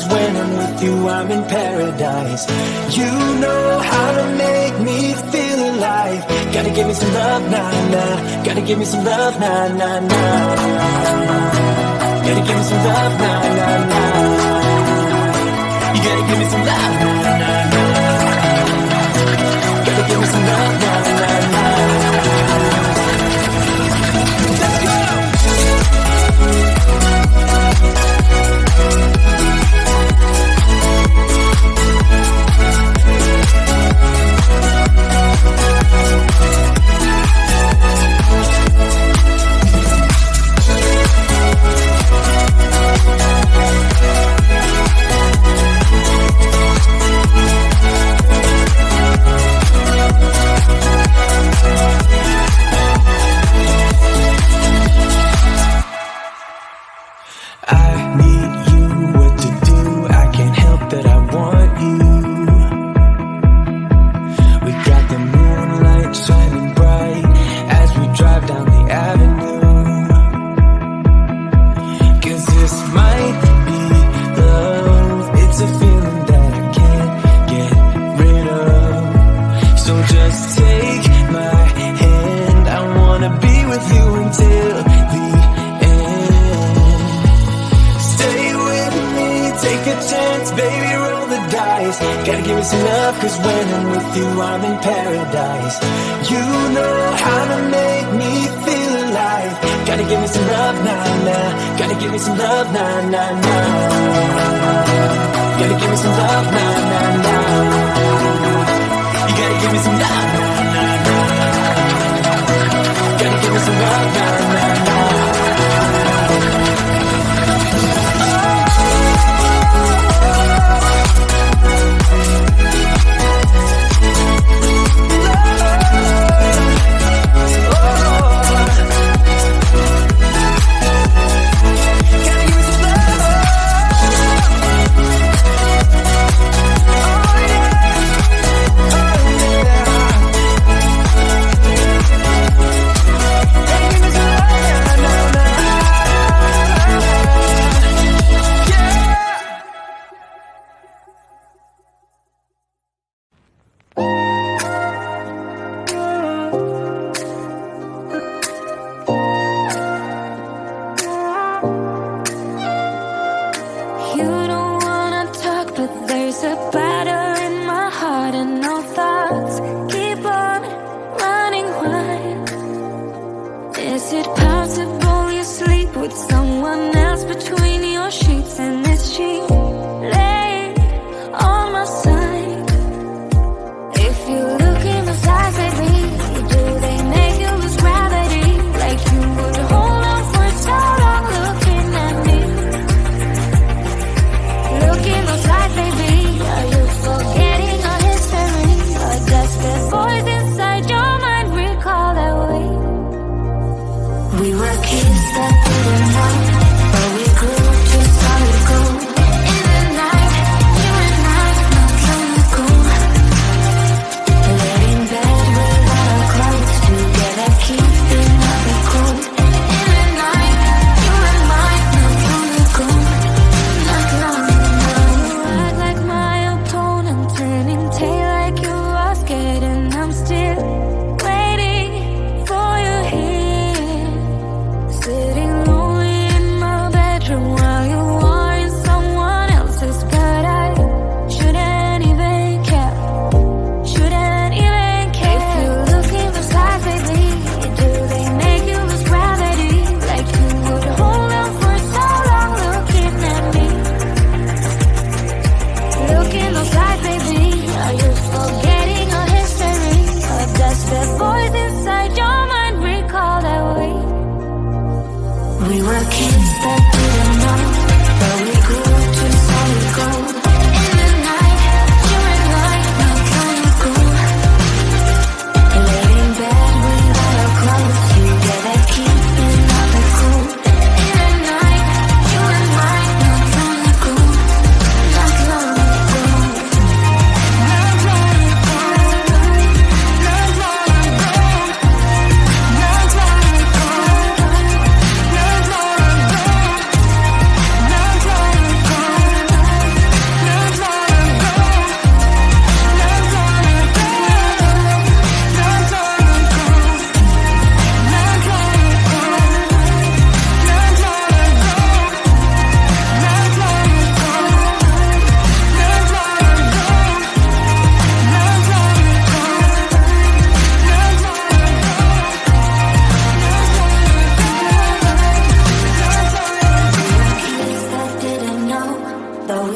cause when I'm with you I'm in paradise. You know how to make me feel alive. Gotta give me some love, nah, nah. Gotta give me some love, nah, nah, nah. Gotta give me some love, nah, nah, nah. You gotta give me some love, nah, nah, nah. Gotta give me some love, nah, nah, nah. Let's go! Gotta give me some love, cause when I'm with you I'm in paradise. You know how to make me feel alive. Gotta give me some love, nah, nah. Gotta give me some love, nah, nah, nah. Gotta give me some love, nah, nah, nah. You gotta give me some love, nah, nah, nah. Gotta give me some love, nah, nah, nah. Look in those eyes, baby. Are you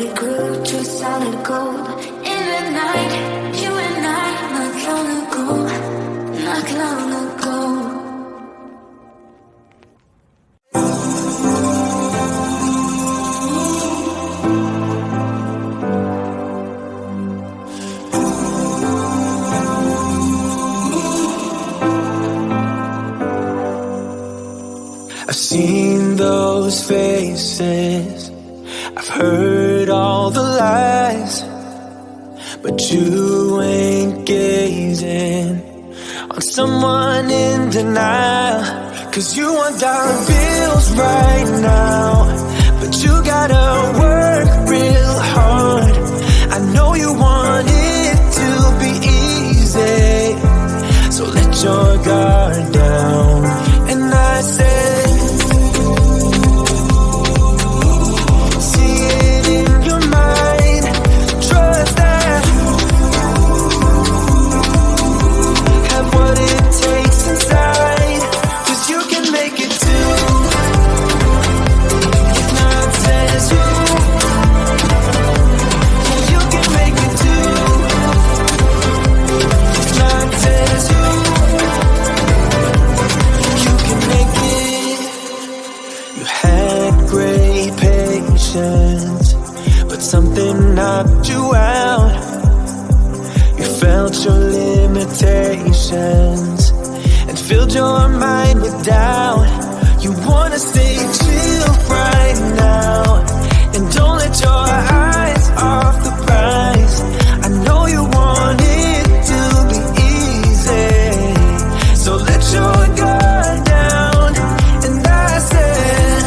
we grew to solid gold. In the night, you and I, not long ago, not long ago. I've seen those faces, I've heard all the lies, but you ain't gazing on someone in denial. 'Cause you want dollar bills right now, but you gotta work real hard. I know you want it to be easy, so let your guard down. And I said, but something knocked you out. You felt your limitations and filled your mind with doubt. You wanna stay chill right now and don't let your eyes off the prize. I know you want it to be easy, so let your guard down. And I said,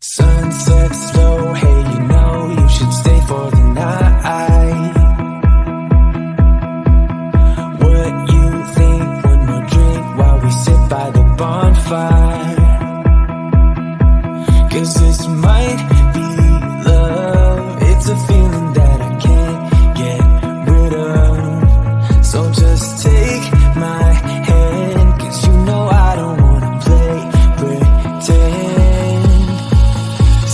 sunset slow, hey, you know you should stay for the night. What you think, one more drink while we sit by the bonfire? 'Cause this might be love, it's a feeling that I can't get rid of. So just take my hand, 'cause you know I don't wanna play pretend.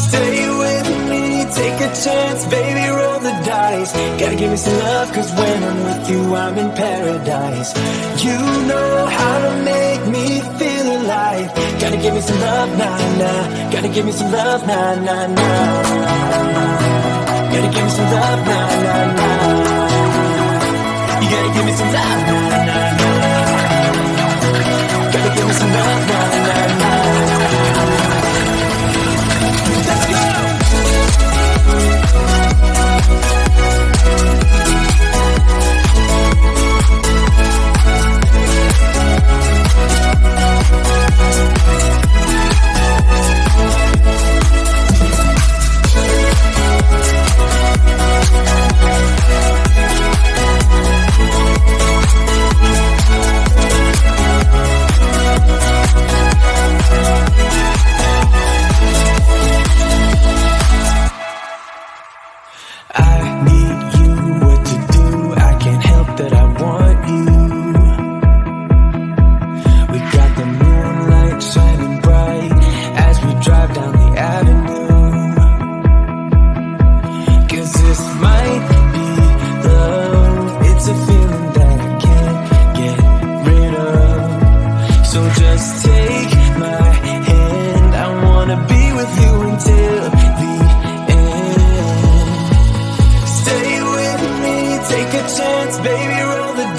Stay with me, take a chance, baby, roll the dice. Gotta give me some love, 'cause when I'm with you, I'm in paradise. You know how to make me feel alive. Gotta give me some love, nah, nah. Gotta give me some love, nah, nah, nah. Gotta give me some love, nah, nah, nah. You gotta give me some love, nah, nah, nah. Gotta give me some love, nah, nah, nah. Let's go!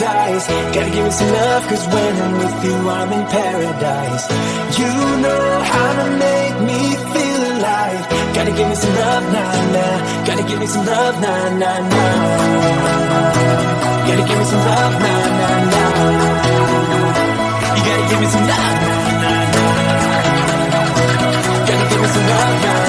paradise. Gotta give me some love, cause when I'm with you, I'm in paradise. You know how to make me feel alive. Gotta give me some love, nah, nah. Gotta give me some love, nah, nah, nah. Gotta give me some love, nah, nah, nah. You gotta give me some love, nah, nah, nah. Gotta give me some love, nah.